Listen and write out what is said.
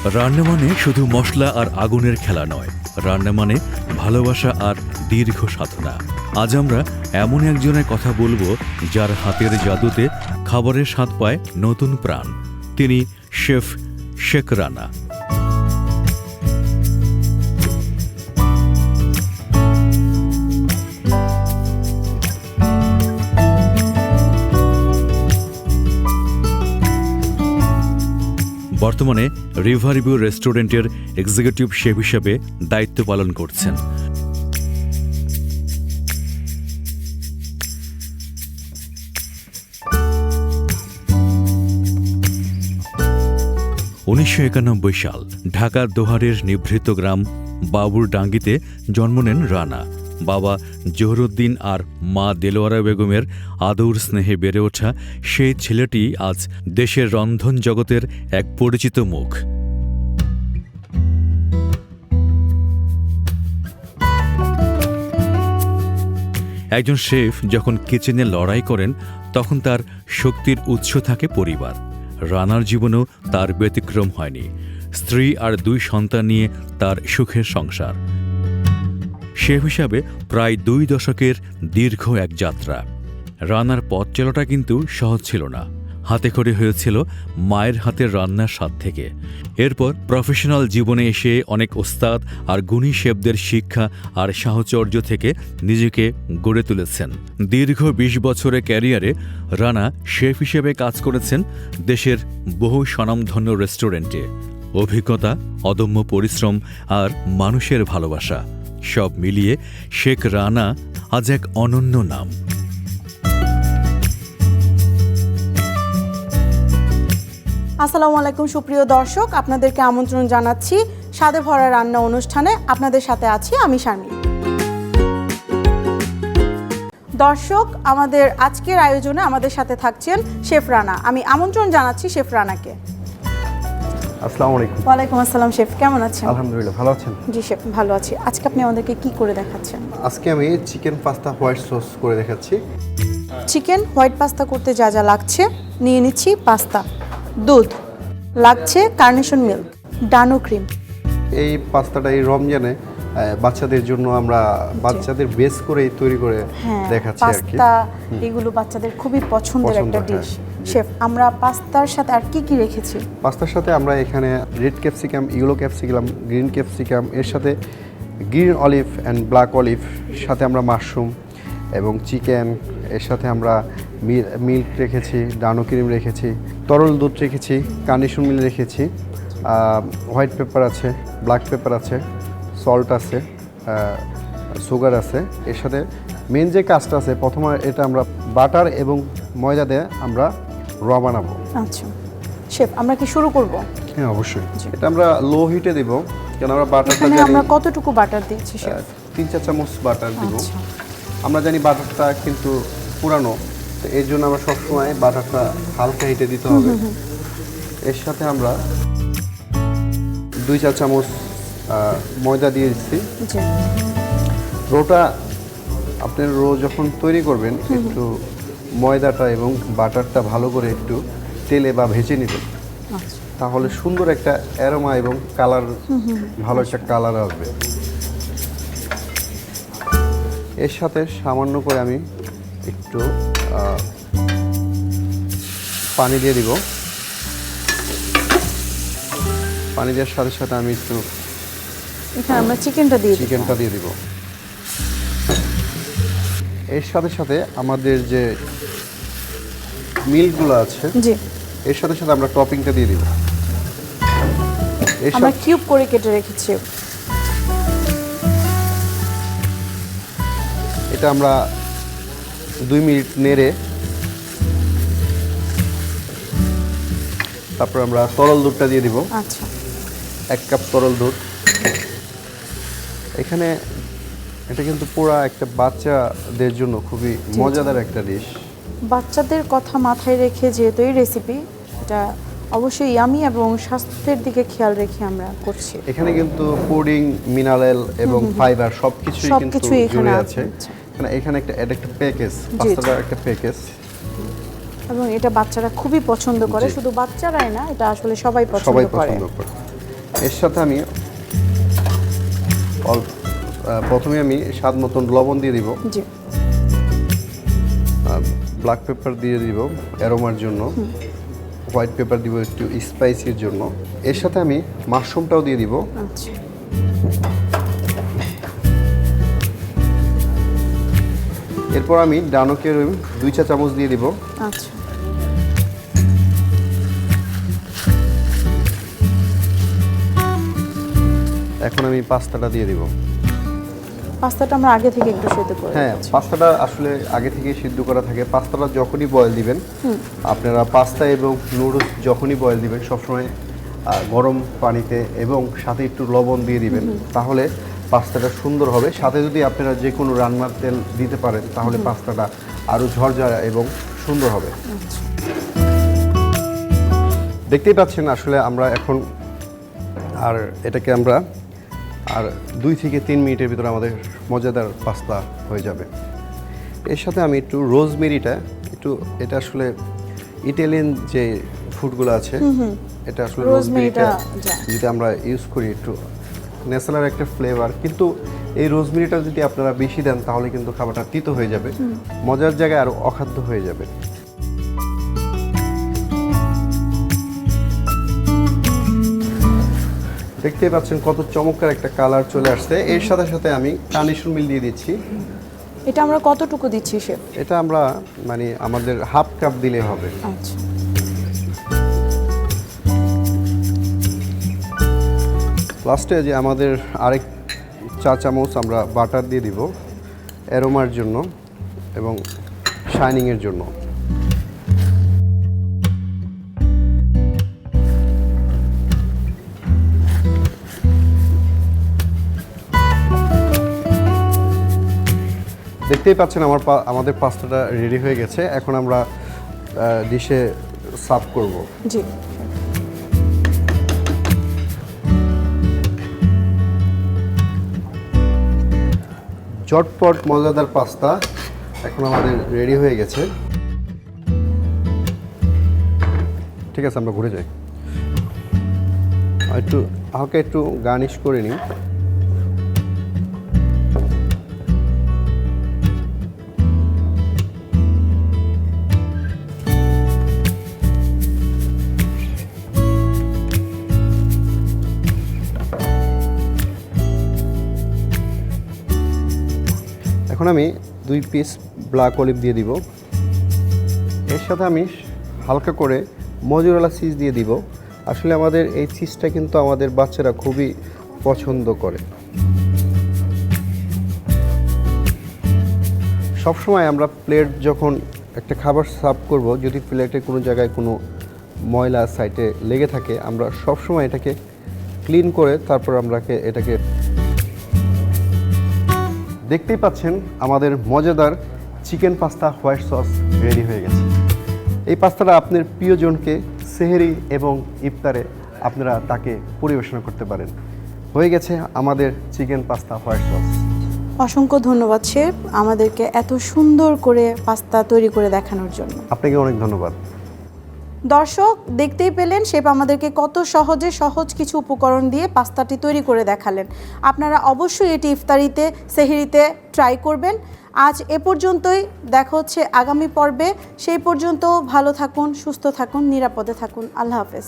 রান্না মানে শুধু মশলা আর আগুনের খেলা নয়, রান্না মানে ভালোবাসা আর দীর্ঘ সাধনা। আজ আমরা এমন একজনের কথা বলবো যার হাতের জাদুতে খাবারের স্বাদ পায় নতুন প্রাণ। তিনি শেফ শেখ রানা। বর্তমানে রিভারভিউ রেস্টুরেন্টের এক্সিকিউটিভ শেফ হিসেবে দায়িত্ব পালন করছেন। সাল ঢাকার দোহারের নিভৃত গ্রাম বাবুরডাঙ্গিতে জন্ম নেন রানা। বাবা জহুরুদ্দিন আর মা দেলোয়ারা বেগমের আদর স্নেহে বেড়ে ওঠা সেই ছেলেটি আজ দেশের রন্ধন জগতের এক পরিচিত মুখ। একজন শেফ যখন কিচেনে লড়াই করেন তখন তার শক্তির উৎস থাকে পরিবার। রানার জীবনেও তার ব্যতিক্রম হয়নি। স্ত্রী আর 2 সন্তান নিয়ে তার সুখের সংসার। শেফ হিসাবে প্রায় 2 দশকের দীর্ঘ এক যাত্রা। রানার পথ চলাটা কিন্তু সহজ ছিল না। হাতে খড়ি হয়েছিল মায়ের হাতের রান্নার স্বাদ থেকে। এরপর প্রফেশনাল জীবনে এসে অনেক ওস্তাদ আর গুণী শেফদের শিক্ষা আর সাহচর্য থেকে নিজেকে গড়ে তুলেছেন। দীর্ঘ 20 বছরের ক্যারিয়ারে রানা শেফ হিসেবে কাজ করেছেন দেশের বহু স্বনামধন্য রেস্টুরেন্টে। অভিজ্ঞতা, অদম্য পরিশ্রম আর মানুষের ভালোবাসা সব মিলিয়ে শেখ রানা আজ এক অনন্য নাম। আসসালামু আলাইকুম সুপ্রিয় দর্শক, আপনাদেরকে আমন্ত্রণ জানাচ্ছি স্বাদে ভরা রান্না অনুষ্ঠানে। আপনাদের সাথে আছি আমি শারমিন। দর্শক, আমাদের আজকের আয়োজনে আমাদের সাথে থাকছেন শেফ রানা। আমি আমন্ত্রণ জানাচ্ছি শেফ রানাকে। আসসালামু আলাইকুম। ওয়ালাইকুম আসসালাম। শেফ কেমন আছেন? আলহামদুলিল্লাহ, ভালো আছেন? জি শেফ, ভালো আছি। আজকে আপনি আমাদেরকে কি করে দেখাচ্ছেন? আজকে আমি চিকেন পাস্তা হোয়াইট সস করে দেখাচ্ছি। চিকেন হোয়াইট পাস্তা করতে যা যা লাগছে নিয়ে নিচ্ছি: পাস্তা, দুধ, লাগছে কার্নেশন মিল্ক, ডানো ক্রিম। এই পাস্তাটা এই রমজানে বাচ্চাদের জন্য আমরা বাচ্চাদের বেস করেই তৈরি করে দেখাচ্ছি আর কি। পাস্তা এগুলো বাচ্চাদের খুবই পছন্দের একটা ডিশ। শেফ, আমরা পাস্তার সাথে আর কি কি রেখেছি? পাস্তার সাথে আমরা এখানে red capsicum, yellow capsicum, green capsicum, এর সাথে green olive and black olive, সাথে আমরা মাশরুম এবং চিকেন, এর সাথে আমরা মিল্ক রেখেছি, ডানো ক্রিম রেখেছি, তরল দুধ রেখেছি, কার্নেশন মিল্ক রেখেছি, হোয়াইট পেপার আছে, ব্ল্যাক পেপার আছে, সল্ট আছে, সুগার আছে। এর সাথে মেন যে কাজটা আছে, প্রথমে এটা আমরা বাটার এবং ময়দা দিয়ে আমরা র বানাবো। আচ্ছা শেফ, আমরা কি শুরু করব? হ্যাঁ অবশ্যই। এটা আমরা লো হিটে দিব, কেন আমরা বাটারটা এখানে আমরা কতটুকু বাটার দিয়েছি শেফ? 3-4 চামচ বাটার দিব। আচ্ছা। আমরা জানি বাটারটা কিন্তু পুরানো, তো এর জন্য আমরা সবসময় বাটারটা হালকা হিটে দিতে হবে। এর সাথে আমরা 2-4 চামচ ময়দা দিয়ে দিচ্ছি। রোটা আপনি যখন তৈরি করবেন একটু ময়দাটা এবং বাটারটা ভালো করে একটু তেলে বা ভেজে নেবেন, তাহলে সুন্দর একটা অ্যারোমা এবং কালার, ভালো একটা কালার আসবে। এর সাথে সামান্য করে আমি একটু পানি দিয়ে দিব। পানি দেওয়ার সাথে সাথে আমি একটু এখানে আমরা চিকেনটা দিয়ে দিব। এর সাথে সাথে আমাদের যে মিল্কগুলো আছে, জি, এর সাথে সাথে আমরা টপিংটা দিয়ে দিব। আমরা কিউব করে কেটে রেখেছি। এটা আমরা 2 মিনিট নেড়ে তারপর আমরা তরল দুধটা দিয়ে দিব। আচ্ছা, 1 কাপ তরল দুধ। এখানে এটা কিন্তু পুরো একটা বাচ্চাদের জন্য খুবই মজাদার একটা ডিশ। বাচ্চাদের কথা মাথায় রেখে যেহেতু এই রেসিপি, এটা অবশ্যই ইয়ামি এবং স্বাস্থ্যের দিকে খেয়াল রেখে আমরা করছি। এখানে কিন্তু পুডিং, মিনারেল এবং ফাইবার সবকিছুই কিন্তু জুড়ে আছে। এখানে একটা প্যাকেজ, পাস্তাটার একটা প্যাকেজ, এবং এটা বাচ্চারা খুবই পছন্দ করে। শুধু বাচ্চারাই না, এটা আসলে সবাই পছন্দ করে। এর সাথে আমি প্রথমে আমি স্বাদ মতন লবণ দিয়ে দিব, জি। ব্ল্যাক পেপার দিয়ে দিব অ্যারোমার জন্য, হোয়াইট পেপার দিব একটু স্পাইসির জন্য। এর সাথে আমি মাশরুমটাও দিয়ে দিব। আচ্ছা। এরপর আমি ডানোকের 2 চা চামচ দিয়ে দিব। আচ্ছা। এখন আমি পাস্তাটা দিয়ে দিব। পাস্তাটা আমরা আগে থেকে একটু সেদ্ধ করে হ্যাঁ, পাস্তাটা আসলে আগে থেকে সিদ্ধ করা থাকে। পাস্তাটা যখনই বয়েল দিবেন, আপনারা পাস্তা এবং নুডলস যখনই বয়েল দিবেন সবসময় গরম পানিতে এবং সাথে একটু লবণ দিয়ে দিবেন, তাহলে পাস্তাটা সুন্দর হবে। সাথে যদি আপনারা যে কোনো রান্নার তেল দিতে পারেন তাহলে পাস্তাটা আরও ঝরঝরা এবং সুন্দর হবে। দেখতেই পাচ্ছেন আসলে আমরা এখন আর এটাকে আমরা আর 2 থেকে 3 মিনিটের ভিতরে আমাদের মজাদার পাস্তা হয়ে যাবে। এর সাথে আমি একটু রোজমেরিটা এটা আসলে ইটালিয়ান যে ফুডগুলো আছে, এটা আসলে রোজমেরিটা যদি আমরা ইউজ করি একটু ন্যাচারাল একটা ফ্লেভার, কিন্তু এই রোজমেরিটা যদি আপনারা বেশি দেন তাহলে কিন্তু খাবারটা তিতো হয়ে যাবে, মজার জায়গায় আরও অখাদ্য হয়ে যাবে। দেখতেই পাচ্ছেন কত চমৎকার একটা কালার চলে আসছে। এর সাথে সাথে আমি কার্নেশন মিল দিয়ে দিচ্ছি। এটা আমরা কতটুকু দিচ্ছি শেফ? এটা আমরা মানে আমাদের হাফ কাপ দিলে হবে। আচ্ছা। লাস্টে যে আমাদের আরেক চা চামচ আমরা বাটার দিয়ে দিব অ্যারোমার জন্য এবং শাইনিংয়ের জন্য। দেখতেই পাচ্ছেন আমাদের পাস্তাটা রেডি হয়ে গেছে। এখন আমরা ডিশে সার্ভ করব। জি। চটপট মজাদার পাস্তা এখন আমাদের রেডি হয়ে গেছে। ঠিক আছে, আমরা ঘুরে যাই। একটু হালকা একটু গার্নিশ করে নিই। এখন আমি 2 পিস ব্ল্যাক অলিভ দিয়ে দিব। এর সাথে আমি হালকা করে মজুরালা চিজ দিয়ে দিব। আসলে আমাদের এই চিজটা কিন্তু আমাদের বাচ্চারা খুবই পছন্দ করে। সবসময় আমরা প্লেট যখন একটা খাবার সার্ভ করব, যদি প্লেটে কোনো জায়গায় কোনো ময়লা সাইডে লেগে থাকে, আমরা সবসময় এটাকে ক্লিন করে তারপর আমরা এটাকে দেখতেই পাচ্ছেন আমাদের মজাদার chicken pasta white sauce ready হয়ে গেছে। এই পাস্তাটা আপনার প্রিয়জনকে সেহরি এবং ইফতারে আপনারা তাকে পরিবেশনা করতে পারেন। হয়ে গেছে আমাদের চিকেন পাস্তা হোয়াইট সস। অসংখ্য ধন্যবাদ শেফ আমাদেরকে এত সুন্দর করে পাস্তা তৈরি করে দেখানোর জন্য। আপনাকে অনেক ধন্যবাদ। দর্শক দেখতেই পেলেন শেফ আমাদেরকে কত সহজ কিছু উপকরণ দিয়ে পাস্তাটি তৈরি করে দেখালেন। আপনারা অবশ্যই এটি ইফতারিতে সেহরিতে ট্রাই করবেন। আজ এ পর্যন্তই, দেখা হচ্ছে আগামী পর্বে। সেই পর্যন্ত ভালো থাকুন, সুস্থ থাকুন, নিরাপদে থাকুন। আল্লাহ হাফেজ।